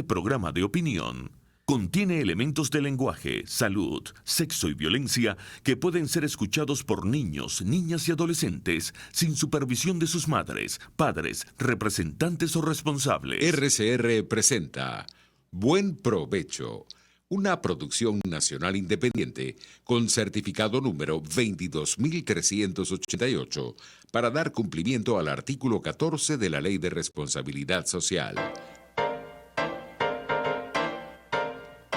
Programa de opinión contiene elementos de lenguaje, salud, sexo y violencia que pueden ser escuchados por niños, niñas y adolescentes sin supervisión de sus madres, padres, representantes o responsables. RCR presenta Buen Provecho, una producción nacional independiente con certificado número 22388 para dar cumplimiento al artículo 14 de la Ley de Responsabilidad Social.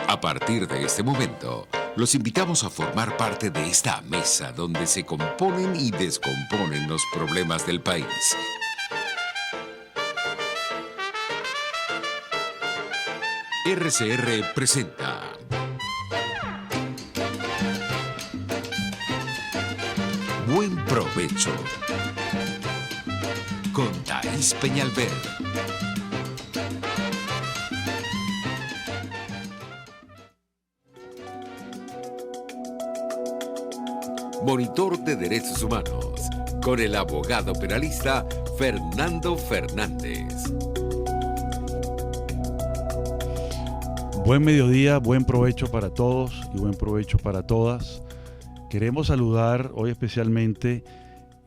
A partir de este momento, los invitamos a formar parte de esta mesa donde se componen y descomponen los problemas del país. RCR presenta Buen Provecho con Thais Peñalver. Monitor de Derechos Humanos, con el abogado penalista Fernando Fernández. Buen mediodía, buen provecho para todos y buen provecho para todas. Queremos saludar hoy especialmente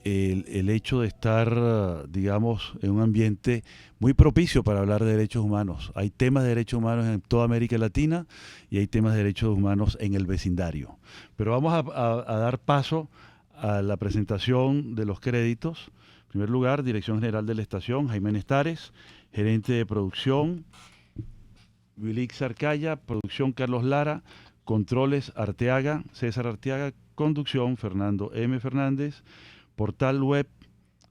el hecho de estar, digamos, en un ambiente muy propicio para hablar de derechos humanos. Hay temas de derechos humanos en toda América Latina y hay temas de derechos humanos en el vecindario. Pero vamos a dar paso a la presentación de los créditos. En primer lugar, Dirección General de la Estación, Jaime Nestares, gerente de producción, Wilix Arcaya, producción Carlos Lara, controles Arteaga, César Arteaga, conducción Fernando M. Fernández, portal web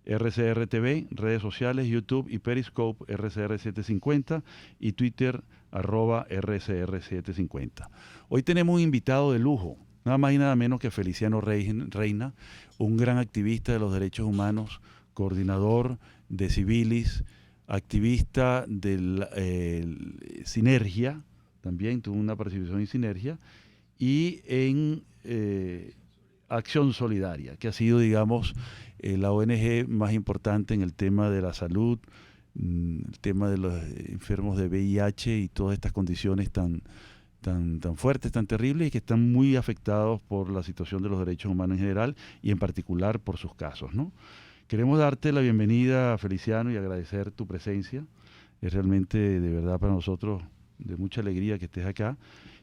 RCR TV, redes sociales YouTube y Periscope RCR750 y Twitter @RCR750. Hoy tenemos un invitado de lujo, nada más y nada menos que Feliciano Reina, un gran activista de los derechos humanos, coordinador de Civilis, activista de Sinergia, también tuvo una participación en Sinergia, y en Acción Solidaria, que ha sido, digamos, la ONG más importante en el tema de la salud, el tema de los enfermos de VIH y todas estas condiciones tan fuertes, tan terribles y que están muy afectados por la situación de los derechos humanos en general y en particular por sus casos, ¿no? Queremos darte la bienvenida, Feliciano, y agradecer tu presencia. Es realmente, de verdad, para nosotros de mucha alegría que estés acá.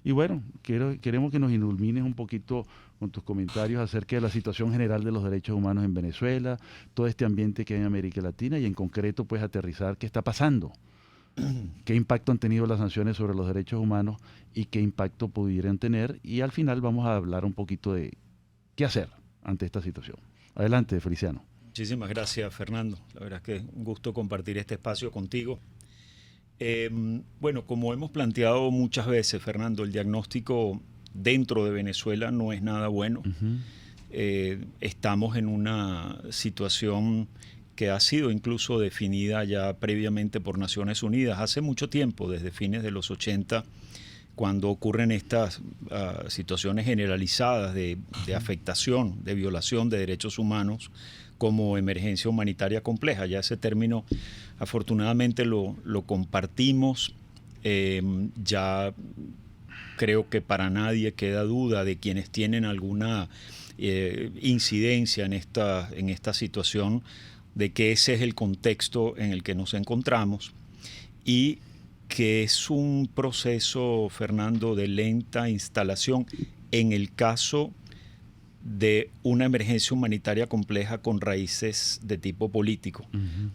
Y bueno, queremos que nos ilumines un poquito con tus comentarios acerca de la situación general de los derechos humanos en Venezuela, todo este ambiente que hay en América Latina y en concreto, pues, aterrizar qué está pasando, qué impacto han tenido las sanciones sobre los derechos humanos y qué impacto pudieran tener. Y al final vamos a hablar un poquito de qué hacer ante esta situación. Adelante, Feliciano. Muchísimas gracias, Fernando. La verdad es que es un gusto compartir este espacio contigo. Bueno, como hemos planteado muchas veces, Fernando, el diagnóstico dentro de Venezuela no es nada bueno. Estamos en una situación que ha sido incluso definida ya previamente por Naciones Unidas hace mucho tiempo, desde fines de los 80, cuando ocurren estas situaciones generalizadas de afectación, de violación de derechos humanos, como emergencia humanitaria compleja. Ya ese término afortunadamente lo compartimos. Ya creo que para nadie queda duda de quienes tienen alguna incidencia en esta situación, de que ese es el contexto en el que nos encontramos y que es un proceso, Fernando, de lenta instalación en el caso de una emergencia humanitaria compleja con raíces de tipo político,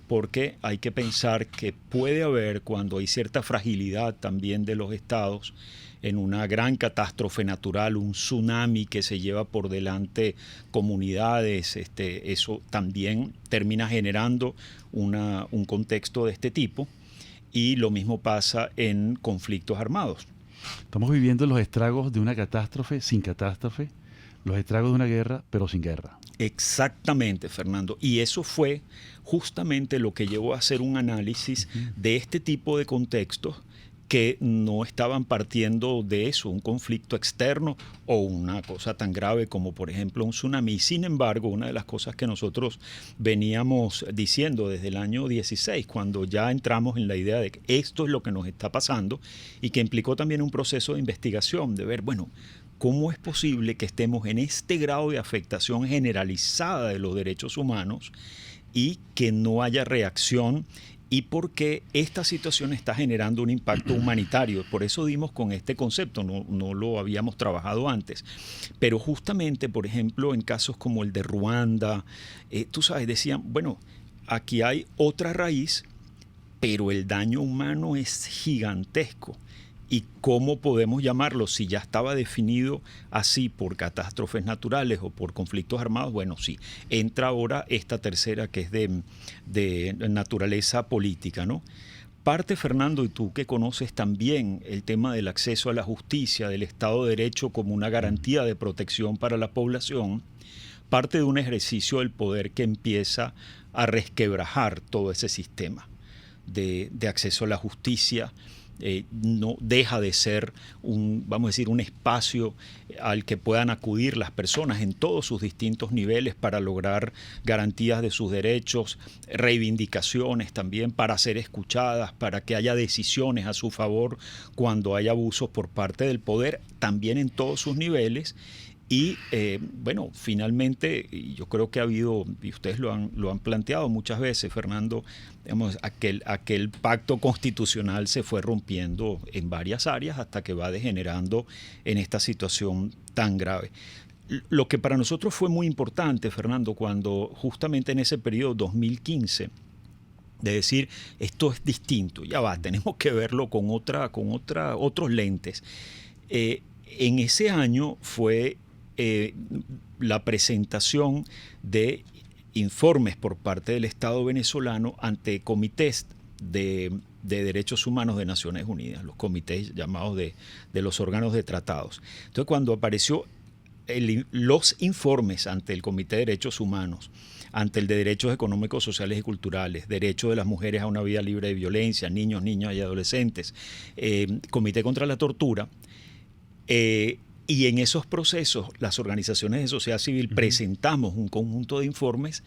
porque hay que pensar que puede haber, cuando hay cierta fragilidad también de los estados, en una gran catástrofe natural, un tsunami que se lleva por delante comunidades, eso también termina generando un contexto de este tipo, y lo mismo pasa en conflictos armados. Estamos viviendo los estragos de una catástrofe sin catástrofe, los estragos de una guerra, pero sin guerra. Exactamente, Fernando. Y eso fue justamente lo que llevó a hacer un análisis de este tipo de contextos que no estaban partiendo de eso, un conflicto externo o una cosa tan grave como, por ejemplo, un tsunami. Sin embargo, una de las cosas que nosotros veníamos diciendo desde el año 16, cuando ya entramos en la idea de que esto es lo que nos está pasando y que implicó también un proceso de investigación, de ver, bueno, ¿cómo es posible que estemos en este grado de afectación generalizada de los derechos humanos y que no haya reacción? Y porque esta situación está generando un impacto humanitario. Por eso dimos con este concepto, no lo habíamos trabajado antes. Pero justamente, por ejemplo, en casos como el de Ruanda, tú sabes, decían, bueno, aquí hay otra raíz, pero el daño humano es gigantesco. ¿Y cómo podemos llamarlo? Si ya estaba definido así por catástrofes naturales o por conflictos armados, bueno, sí, entra ahora esta tercera que es de naturaleza política, ¿no? Parte, Fernando, y tú que conoces también el tema del acceso a la justicia, del Estado de Derecho como una garantía de protección para la población, parte de un ejercicio del poder que empieza a resquebrajar todo ese sistema de acceso a la justicia. No deja de ser vamos a decir, un espacio al que puedan acudir las personas en todos sus distintos niveles para lograr garantías de sus derechos, reivindicaciones también para ser escuchadas, para que haya decisiones a su favor cuando hay abusos por parte del poder, también en todos sus niveles. Y bueno, finalmente yo creo que ha habido, y ustedes lo han planteado muchas veces, Fernando, digamos, aquel pacto constitucional se fue rompiendo en varias áreas hasta que va degenerando en esta situación tan grave. Lo que para nosotros fue muy importante, Fernando, cuando justamente en ese periodo 2015, de decir, esto es distinto, ya va, tenemos que verlo con otros lentes. En ese año fue la presentación de informes por parte del Estado venezolano ante comités de derechos humanos de Naciones Unidas, los comités llamados de los órganos de tratados. Entonces, cuando apareció los informes ante el Comité de Derechos Humanos, ante el de Derechos Económicos, Sociales y Culturales, Derecho de las Mujeres a una Vida Libre de Violencia, Niños, Niñas y Adolescentes, Comité contra la Tortura, y en esos procesos, las organizaciones de sociedad civil presentamos un conjunto de informes,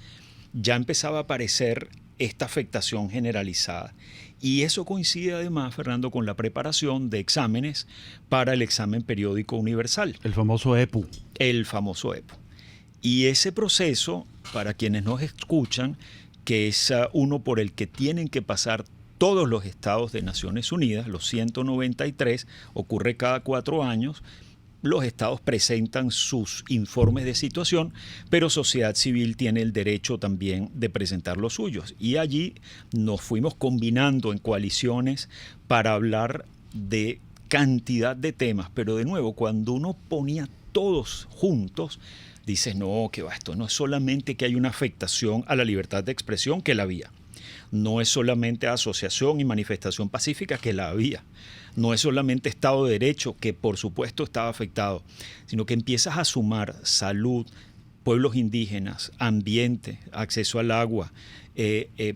ya empezaba a aparecer esta afectación generalizada. Y eso coincide además, Fernando, con la preparación de exámenes para el examen periódico universal. El famoso EPU. El famoso EPU. Y ese proceso, para quienes nos escuchan, que es uno por el que tienen que pasar todos los estados de Naciones Unidas, los 193, ocurre cada 4 años. Los estados presentan sus informes de situación, pero sociedad civil tiene el derecho también de presentar los suyos. Y allí nos fuimos combinando en coaliciones para hablar de cantidad de temas. Pero de nuevo, cuando uno ponía todos juntos, dices, no, que va, esto no es solamente que hay una afectación a la libertad de expresión, que la había. No es solamente asociación y manifestación pacífica, que la había. No es solamente Estado de Derecho, que por supuesto estaba afectado, sino que empiezas a sumar salud, pueblos indígenas, ambiente, acceso al agua,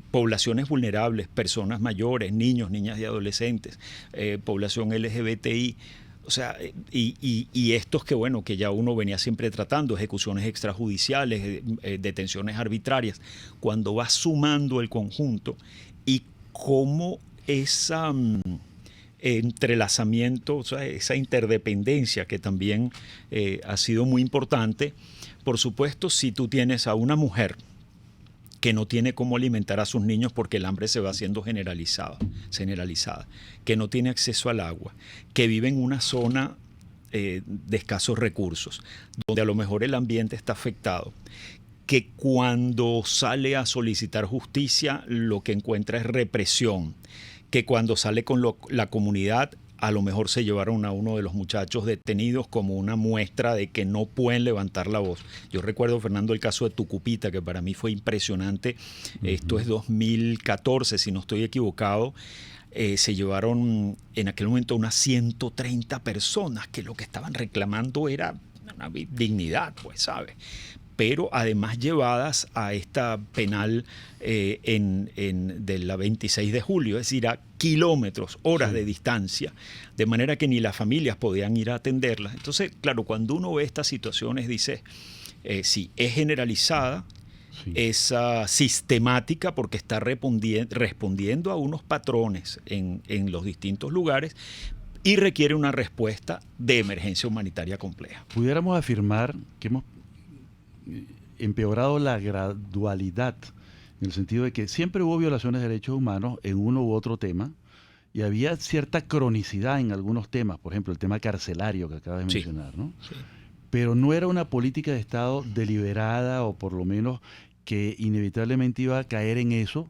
poblaciones vulnerables, personas mayores, niños, niñas y adolescentes, población LGBTI. O sea, y estos que, bueno, que ya uno venía siempre tratando, ejecuciones extrajudiciales, detenciones arbitrarias, cuando vas sumando el conjunto y cómo esa entrelazamiento, o sea, esa interdependencia que también ha sido muy importante. Por supuesto, si tú tienes a una mujer que no tiene cómo alimentar a sus niños porque el hambre se va haciendo generalizada, que no tiene acceso al agua, que vive en una zona de escasos recursos, donde a lo mejor el ambiente está afectado, que cuando sale a solicitar justicia lo que encuentra es represión, que cuando sale con la comunidad a lo mejor se llevaron a uno de los muchachos detenidos como una muestra de que no pueden levantar la voz. Yo recuerdo, Fernando, el caso de Tucupita, que para mí fue impresionante. Esto es 2014, si no estoy equivocado. Se llevaron en aquel momento unas 130 personas que lo que estaban reclamando era una dignidad, pues, ¿sabes? pero además llevadas a esta penal de la 26 de julio, es decir, a kilómetros, horas de distancia, de manera que ni las familias podían ir a atenderlas. Entonces, claro, cuando uno ve estas situaciones, dice, sí, es generalizada, es sistemática porque está respondiendo a unos patrones en los distintos lugares y requiere una respuesta de emergencia humanitaria compleja. Pudiéramos afirmar que hemos empeorado la gradualidad, en el sentido de que siempre hubo violaciones de derechos humanos en uno u otro tema, y había cierta cronicidad en algunos temas, por ejemplo, el tema carcelario que acabas de mencionar, ¿no? Sí. Pero no era una política de Estado deliberada, o por lo menos que inevitablemente iba a caer en eso,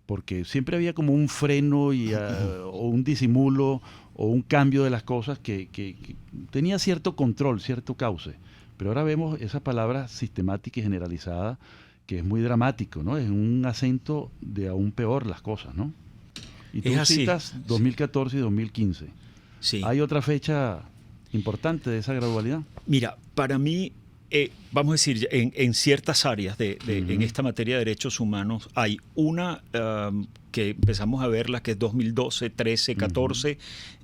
porque siempre había como un freno o un disimulo o un cambio de las cosas que tenía cierto control, cierto cauce. Pero ahora vemos esa palabra sistemática y generalizada, que es muy dramático, ¿no? Es un acento de aún peor las cosas, ¿no? Y tú citas 2014 y 2015. Sí. ¿Hay otra fecha importante de esa gradualidad? Mira, para mí, vamos a decir, en ciertas áreas en esta materia de derechos humanos, hay una que empezamos a verla, que es 2012, 13, 14,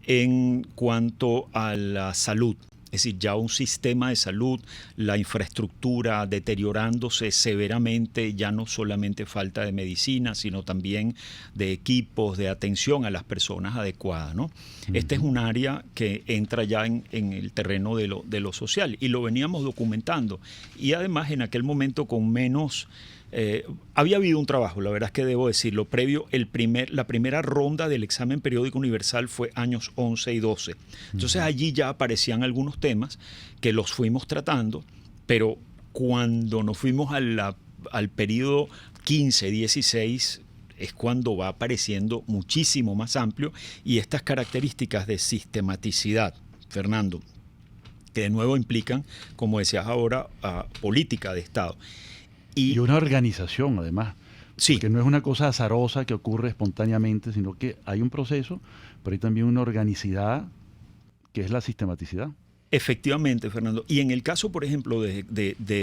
en cuanto a la salud. Es decir, ya un sistema de salud, la infraestructura deteriorándose severamente, ya no solamente falta de medicina, sino también de equipos, de atención a las personas adecuadas, ¿no? Este es un área que entra ya en el terreno de lo social, y lo veníamos documentando. Y además en aquel momento con menos... había habido un trabajo, la verdad es que debo decirlo, previo, la primera ronda del examen periódico universal fue años 11 y 12. Entonces allí ya aparecían algunos temas que los fuimos tratando, pero cuando nos fuimos al periodo 15-16 es cuando va apareciendo muchísimo más amplio, y estas características de sistematicidad, Fernando, que de nuevo implican, como decías ahora, política de Estado. Y una organización, además. Sí. Que no es una cosa azarosa que ocurre espontáneamente, sino que hay un proceso, pero hay también una organicidad que es la sistematicidad. Efectivamente, Fernando. Y en el caso, por ejemplo, de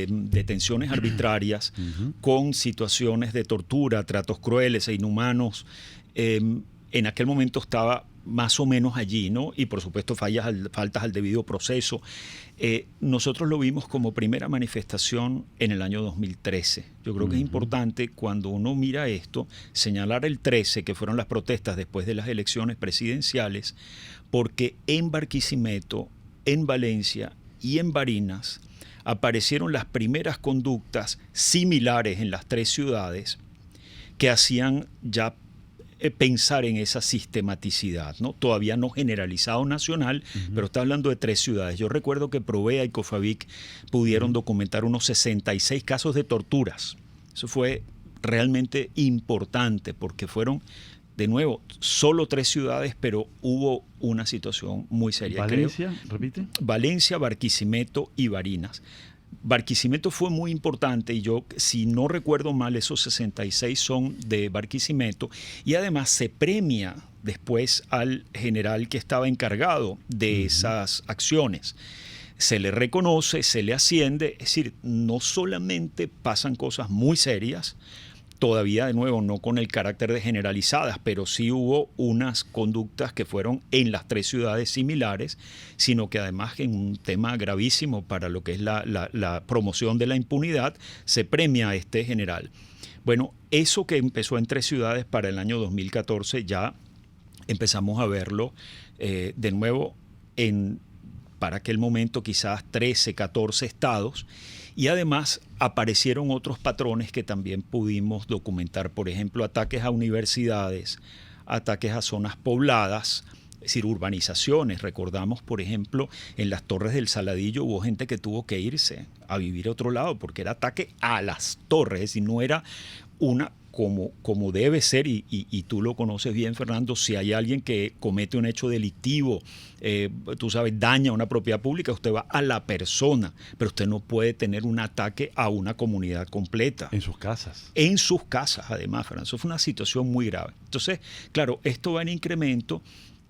detenciones arbitrarias con situaciones de tortura, tratos crueles e inhumanos, en aquel momento estaba más o menos allí, ¿no? Y por supuesto faltas al debido proceso. Nosotros lo vimos como primera manifestación en el año 2013. Yo creo que es importante, cuando uno mira esto, señalar el 13, que fueron las protestas después de las elecciones presidenciales, porque en Barquisimeto, en Valencia y en Barinas aparecieron las primeras conductas similares en las tres ciudades que hacían ya pensar en esa sistematicidad, ¿no? Todavía no generalizado nacional, pero está hablando de tres ciudades. Yo recuerdo que Provea y Cofavic pudieron documentar unos 66 casos de torturas. Eso fue realmente importante, porque fueron, de nuevo, solo tres ciudades, pero hubo una situación muy seria. ¿Valencia? ¿Repite? Valencia, Barquisimeto y Barinas. Barquisimeto fue muy importante, y yo, si no recuerdo mal, esos 66 son de Barquisimeto, y además se premia después al general que estaba encargado de esas acciones. Se le reconoce, se le asciende, es decir, no solamente pasan cosas muy serias, todavía, de nuevo, no con el carácter de generalizadas, pero sí hubo unas conductas que fueron en las tres ciudades similares, sino que además, en un tema gravísimo para lo que es la promoción de la impunidad, se premia a este general. Bueno, eso que empezó en tres ciudades para el año 2014, ya empezamos a verlo de nuevo para aquel momento quizás 13, 14 estados. Y además aparecieron otros patrones que también pudimos documentar, por ejemplo, ataques a universidades, ataques a zonas pobladas, es decir, urbanizaciones. Recordamos, por ejemplo, en las Torres del Saladillo hubo gente que tuvo que irse a vivir a otro lado porque era ataque a las torres, es decir, no era una como debe ser, y tú lo conoces bien, Fernando. Si hay alguien que comete un hecho delictivo, tú sabes, daña una propiedad pública, usted va a la persona, pero usted no puede tener un ataque a una comunidad completa. En sus casas. En sus casas, además, Fernando. Eso fue una situación muy grave. Entonces, claro, esto va en incremento,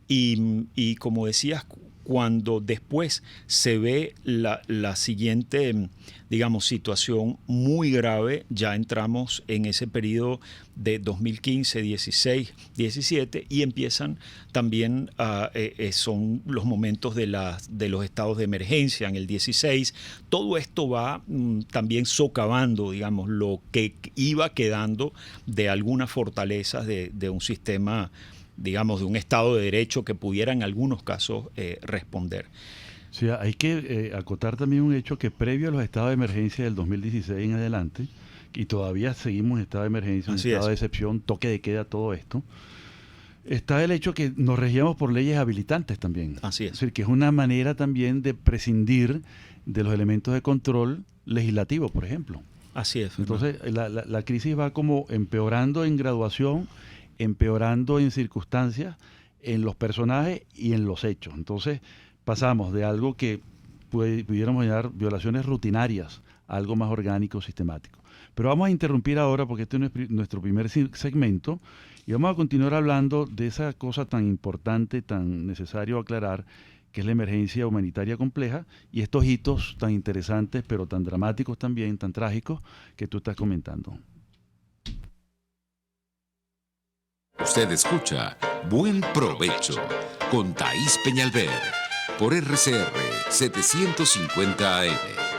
y como decías, cuando después se ve la siguiente, digamos, situación muy grave, ya entramos en ese periodo de 2015, 16, 17 y empiezan también, son los momentos de los estados de emergencia en el 16. Todo esto va también socavando, digamos, lo que iba quedando de algunas fortalezas de un sistema, digamos, de un Estado de Derecho que pudiera en algunos casos responder. Sí, hay que acotar también un hecho que previo a los estados de emergencia del 2016 en adelante, y todavía seguimos en estado de emergencia, en estado de excepción, toque de queda, todo esto, está el hecho que nos regíamos por leyes habilitantes también. Así es. Es decir, que es una manera también de prescindir de los elementos de control legislativo, por ejemplo. Así es. Entonces, la crisis va como empeorando en graduación, empeorando en circunstancias, en los personajes y en los hechos. Entonces, pasamos de algo que pudiéramos llamar violaciones rutinarias a algo más orgánico, sistemático. Pero vamos a interrumpir ahora porque este es nuestro primer segmento y vamos a continuar hablando de esa cosa tan importante, tan necesario aclarar, que es la emergencia humanitaria compleja y estos hitos tan interesantes, pero tan dramáticos también, tan trágicos, que tú estás comentando. Usted escucha Buen Provecho con Thaís Peñalver por RCR 750 AM.